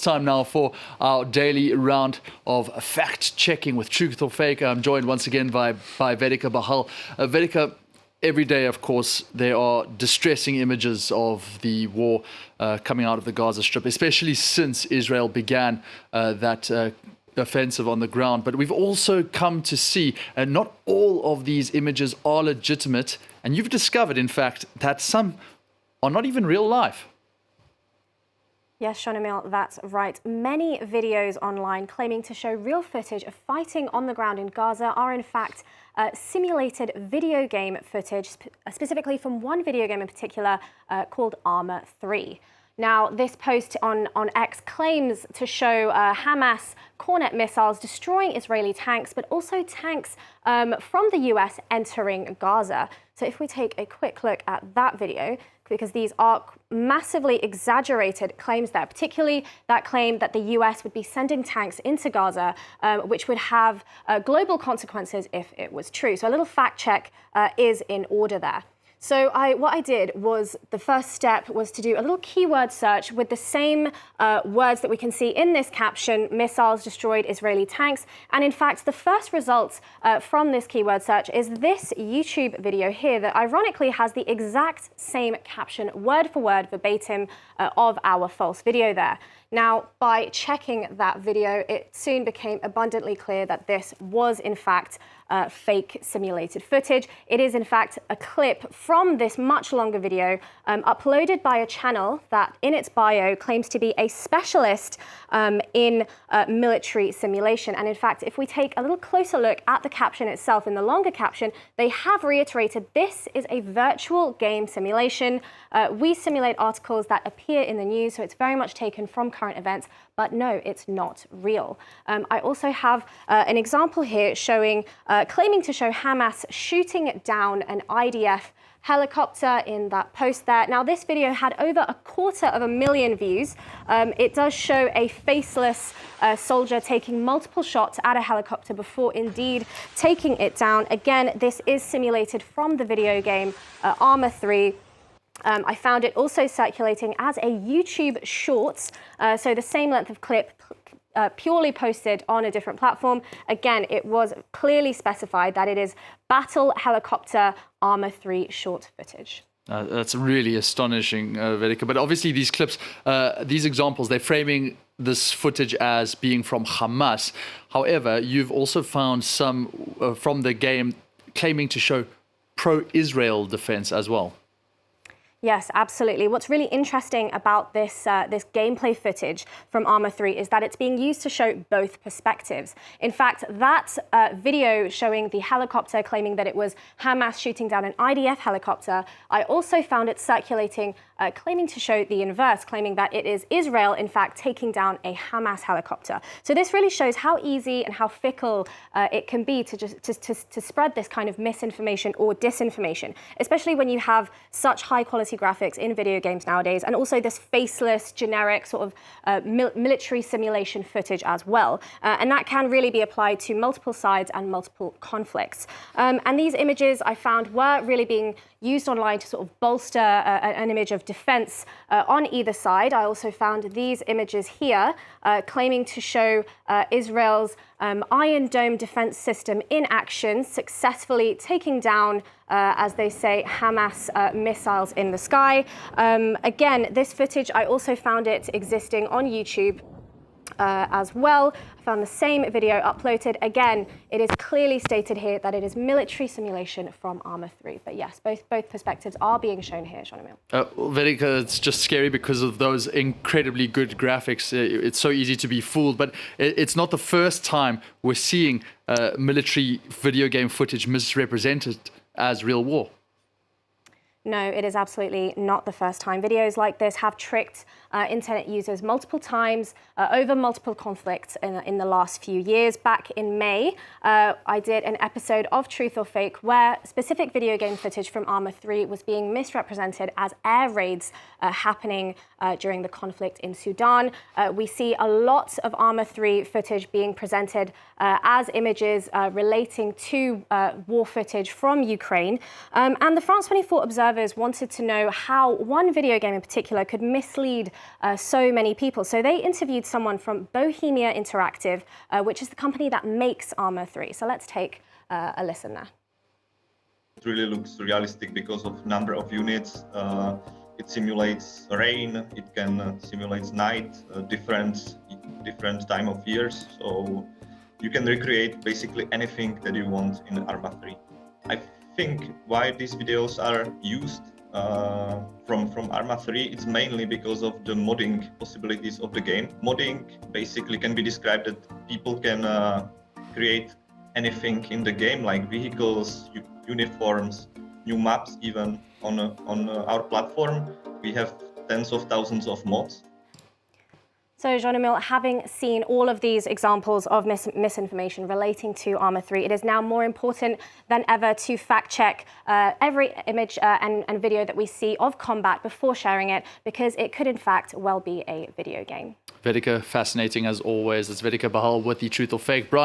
time now for our daily round of fact-checking with Truth or Fake. I'm joined once again by Vedika Bahl. Vedika, every day, of course, there are distressing images of the war coming out of the Gaza Strip, especially since Israel began that offensive on the ground. But we've also come to see not all of these images are legitimate. And you've discovered, in fact, that some are not even real life. Yes, Sean Emil, that's right. Many videos online claiming to show real footage of fighting on the ground in Gaza are in fact simulated video game footage, specifically from one video game in particular called Arma 3. Now, this post on X claims to show Hamas Cornet missiles destroying Israeli tanks, but also tanks from the US entering Gaza. So if we take a quick look at that video, because these are massively exaggerated claims there, particularly that claim that the US would be sending tanks into Gaza, which would have global consequences if it was true. So a little fact check is in order there. So what I did was, the first step was to do a little keyword search with the same words that we can see in this caption: missiles destroyed Israeli tanks. And in fact, the first results from this keyword search is this YouTube video here that ironically has the exact same caption, word for word, verbatim, of our false video there. Now, by checking that video, it soon became abundantly clear that this was in fact fake simulated footage. It is in fact a clip from this much longer video uploaded by a channel that in its bio claims to be a specialist in military simulation. And in fact, if we take a little closer look at the caption itself, in the longer caption, they have reiterated this is a virtual game simulation. We simulate articles that appear in the news, so it's very much taken from current events, but no, it's not real. I also have an example here showing, claiming to show Hamas shooting down an IDF helicopter in that post there. Now, this video had over 250,000 views. It does show a faceless soldier taking multiple shots at a helicopter before indeed taking it down. Again, this is simulated from the video game Arma 3. I found it also circulating as a YouTube Shorts, so the same length of clip, purely posted on a different platform. Again, it was clearly specified that it is battle helicopter Arma 3 short footage. That's really astonishing, Vedika. But obviously these clips, these examples, they're framing this footage as being from Hamas. However, you've also found some from the game claiming to show pro-Israel defense as well. Yes, absolutely. What's really interesting about this gameplay footage from Arma 3 is that it's being used to show both perspectives. In fact, that video showing the helicopter claiming that it was Hamas shooting down an IDF helicopter, I also found it circulating claiming to show the inverse, claiming that it is Israel, in fact, taking down a Hamas helicopter. So this really shows how easy and how fickle it can be to spread this kind of misinformation or disinformation, especially when you have such high quality graphics in video games nowadays, and also this faceless, generic sort of military simulation footage as well. And that can really be applied to multiple sides and multiple conflicts. And these images I found were really being used online to sort of bolster an image of defense on either side. I also found these images here claiming to show Israel's Iron Dome defense system in action, successfully taking down, as they say, Hamas missiles in the sky. Again, this footage, I also found it existing on YouTube as well. I found the same video uploaded. Again, it is clearly stated here that it is military simulation from Arma 3. But yes, both perspectives are being shown here, Sean Emil. Vedika, it's just scary because of those incredibly good graphics. It's so easy to be fooled, but it's not the first time we're seeing military video game footage misrepresented as real war. No, it is absolutely not the first time. Videos like this have tricked internet users multiple times over multiple conflicts in the last few years. Back in May, I did an episode of Truth or Fake where specific video game footage from Arma 3 was being misrepresented as air raids happening during the conflict in Sudan. We see a lot of Arma 3 footage being presented as images relating to war footage from Ukraine. And the France 24 observers wanted to know how one video game in particular could mislead so many people. So they interviewed someone from Bohemia Interactive, which is the company that makes Arma 3. So let's take a listen there. It really looks realistic because of number of units. It simulates rain, it can simulate night, different time of years. So you can recreate basically anything that you want in Arma 3. I think why these videos are used from Arma 3, it's mainly because of the modding possibilities of the game. Modding basically can be described that people can create anything in the game, like vehicles, uniforms, new maps. Even on our platform, we have tens of thousands of mods. So, Jean-Emile, having seen all of these examples of misinformation relating to Arma 3, it is now more important than ever to fact-check every image and video that we see of combat before sharing it, because it could, in fact, well be a video game. Vedika, fascinating as always. It's Vedika Bahl with the Truth or Fake.